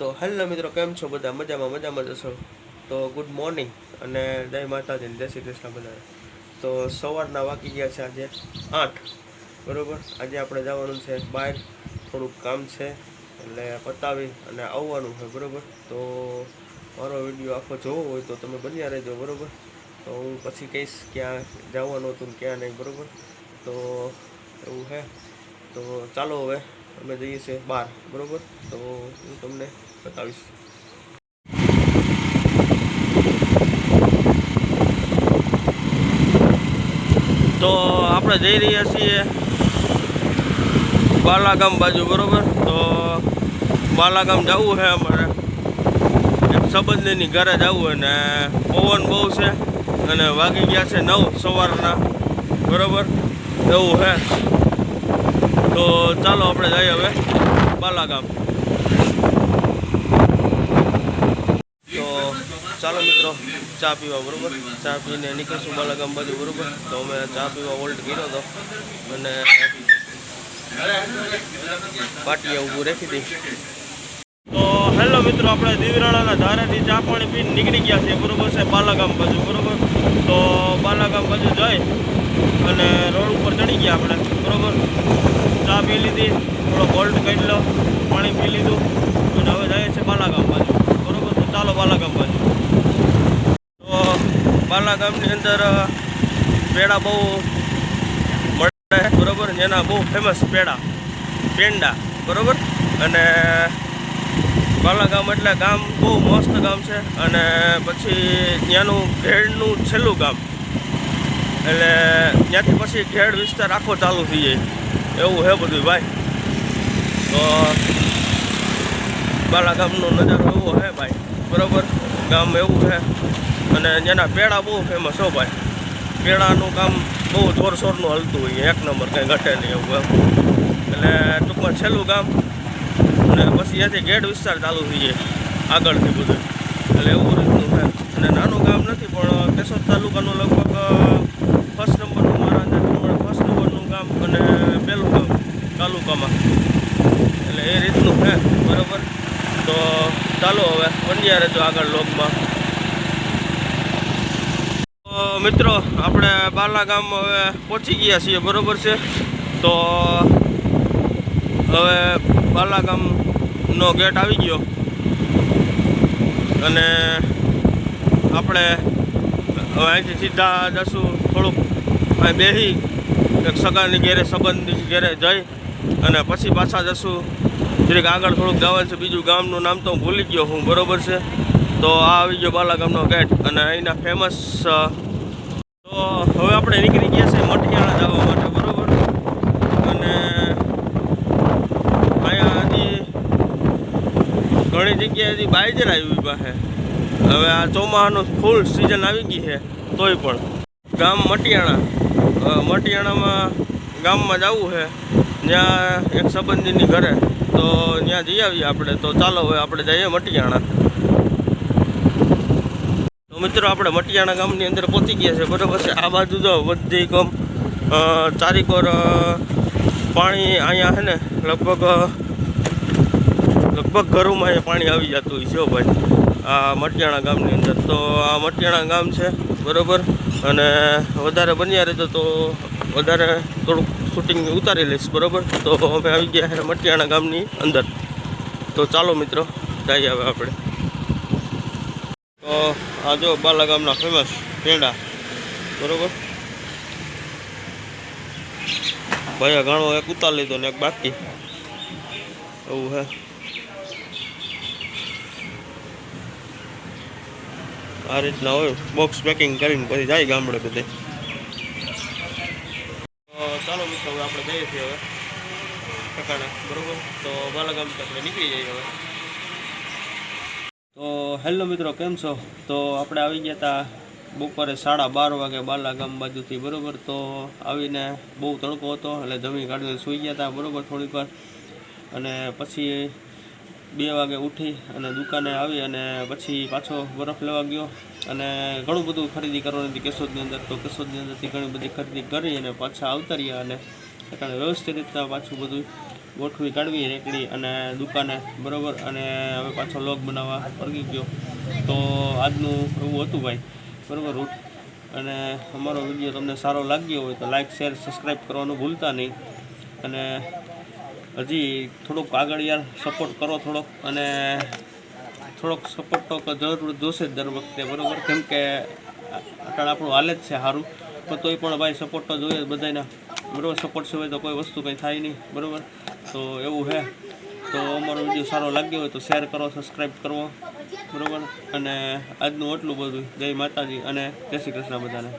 તો હેલો મિત્રો, કેમ છો બધા? મજામાં જશો? તો ગુડ મોર્નિંગ અને જય માતાજી, જય શ્રી કૃષ્ણ બધા. તો સવારના વાગી ગયા છે આજે 8 બરાબર. આજે આપણે જવાનું છે બહાર, થોડુંક કામ છે એટલે પતાવી અને આવવાનું છે બરાબર. તો મારો વિડીયો આખો જોવો હોય તો તમે બન્યા રહેજો બરાબર. તો હું પછી કહીશ ક્યાં જવાનું હતું ક્યાં નહીં બરાબર. તો એવું છે. તો ચાલો હવે અમે જઈએ છીએ બહાર બરાબર. તો હું તમને બતાવીશ. તો આપણે જઈ રહ્યા છીએ બાલાગામ બાજુ બરાબર. તો બાલાગામ જવું છે અમારે, એક સંબંધીની ઘરે જવું અને પવન બહુ છે અને વાગી ગયા છે 9 સવારના બરાબર. એવું છે. તો ચાલો આપણે જઈએ હવે બાલાગામ. તો ચાલો મિત્રો ચા પીવા બરાબર. ચા પીને નીકળશું બાલાગામ બાજુ બરાબર. તો અમે ચા પીવા વોલ્ટ કર્યો હતો અને પાટીએ ઊભું રાખી દઈ. તો હેલો મિત્રો, આપણે દીવરાણાના ધારાથી ચા પાણી પીને નીકળી ગયા છીએ બરાબર છે બાલાગામ બાજુ બરાબર. તો બાલાગામ બાજુ જઈ અને રોડ ઉપર ચડી ગયા આપણે બરાબર. ચા પી લીધી, થોડો વોલ્ટ કાઢી લો, પાણી પી લીધું અને હવે જઈએ છીએ બાલાગામ બાજુ બરાબર. તો ચાલો બાલાગામ બાજુ. તો બાલાગામની અંદર પેડા બહુ મળે બરાબર. એના બહુ ફેમસ પેંડા બરાબર. અને બાલાગામ એટલે ગામ બહુ મસ્ત ગામ છે અને પછી ત્યાંનું ઘેડનું છેલ્લું ગામ એટલે ત્યાંથી પછી ઘેડ વિસ્તાર આખો ચાલુ થઈ જાય એવું છે બધું ભાઈ. તો બાલાગામનો નજારો એવો છે ભાઈ બરાબર. ગામ એવું છે અને એના પેડા બહુ ફેમસ હો ભાઈ. પેડાનું કામ બહુ જોરશોરનું હલતું હોય, એક નંબર કંઈ ઘટે નહીં એવું એમ. એટલે ટૂંકમાં છેલ્લું ગામ અને પછી ત્યાંથી ગેટ વિસ્તાર ચાલુ થઈ જાય આગળથી બધું. એટલે એવું રીતનું છે અને નાનું ગામ નથી પણ કેશોદ તાલુકાનું લગભગ ફર્સ્ટ નંબરનું મારા ફર્સ્ટ નંબરનું ગામ અને પહેલું ગામ તાલુકામાં. એટલે એ રીતનું છે બરાબર. તો ચાલો હવે બન્યા રહેજો આગળ લોગમાં. તો મિત્રો આપણે બાલાગામ હવે પહોંચી ગયા છીએ બરાબર છે. તો હવે બાલાગામનો ગેટ આવી ગયો અને આપણે હવે અહીંથી સીધા જશું થોડુંક અહીં બેસી એક સગાની ઘેરે સંબંધી ઘેરે જઈ અને પછી પાછા જશું જરીક આગળ થોડુંક જવાનું છે. બીજું ગામનું નામ તો હું ભૂલી ગયો હું બરાબર છે. તો આ આવી ગયો બાલાગામનો ગેટ અને અહીંના ફેમસ. તો હવે આપણે નીકળી ગયા છે મઠિયાણા જવા માટે બરાબર. અને અહીંયા હજી ઘણી જગ્યાએથી બાઇજર આવી પાસે. હવે આ ચોમાસાનું ફૂલ સિઝન આવી ગઈ છે તોય પણ ગામ મટિયાણામાં ગામમાં જવું છે. ત્યાં એક સંબંધીની ઘરે, તો ત્યાં જઈ આવીએ આપણે. તો ચાલો હવે આપણે જઈએ મટિયાણા. તો મિત્રો આપણે મટિયાણા ગામની અંદર પહોંચી ગયા છે બરાબર છે. આ બાજુ તો બધી કમ ચારીકોર પાણી અહીંયા છે ને લગભગ ઘરોમાં અહીંયા પાણી આવી જતું હોય છે ભાઈ આ મટિયાણા ગામની અંદર. તો આ મટિયાણા ગામ છે બરાબર. અને વધારે બન્યા રહેતો તો વધારે થોડુંક શૂટિંગ ઉતારી લઈશ બરાબર. તો અમે આવી ગયા છે મટિયાણા ગામની અંદર. તો ચાલો મિત્રો જઈએ હવે આપણે. તો આ જો બાલાગામના ફેમસ પેંડા બરાબર. ભાઈ ઘણો એક ઉતાર લીધો ને એક બાકી એવું છે. આ રીતના હોય બોક્સ પેકિંગ કરીને પછી જાય ગામડે બધે. તો ચાલો મિત્રો હવે આપણે જઈએ છીએ હવે ઠકાણા બરાબર. તો બાલાગામથી આપણે નીકળી જઈએ હવે. તો હેલો મિત્રો, કેમ છો? તો આપણે આવી ગયા હતા બપોરે 12:30 વાગે બાલાગામ બાજુથી બરાબર. તો આવીને બહુ તડકો હતો એટલે જમી કાઢીને સૂઈ ગયા હતા બરાબર થોડીક વાર. અને પછી 2 વાગે ઉઠી અને દુકાને આવી અને પછી પાછો બરફ લેવા ગયો અને ઘણું બધું ખરીદી કરવાની હતી કેશોદની અંદર. તો કેશોદની અંદરથી ઘણી બધી ખરીદી કરી અને પાછા આવતા રહ્યા અને વ્યવસ્થિત રીતના પાછું બધું ગોઠવી કાઢવી રેકડી અને દુકાને, બરાબર. અને હવે પાછો લોગ બનાવવા પડી ગયો. તો આજનું એવું હતું ભાઈ, બરાબર રૂટ. અને અમારો વિડીયો તમને સારો લાગ્યો હોય તો લાઇક, શેર, સબસ્ક્રાઈબ કરવાનું ભૂલતા નહીં. અને હજી થોડુંક આગળ યાર સપોર્ટ કરો થોડોક, અને થોડોક સપોર્ટ તો જરૂર જોશે જ દર વખતે, બરાબર. કેમ કે અત્યારે આપણું હાલે જ છે સારું, પણ તોય પણ ભાઈ સપોર્ટ તો જોઈએ બધાના, બરાબર. સપોર્ટ સિવાય તો કોઈ વસ્તુ કંઈ થાય નહીં, બરાબર. તો એવું છે. તો અમારો વિડીયો સારો લાગ્યો હોય તો શેર કરો, સબસ્ક્રાઈબ કરવો, બરાબર. અને આજનું એટલું બધું. જય માતાજી અને જય શ્રી કૃષ્ણ બધાને.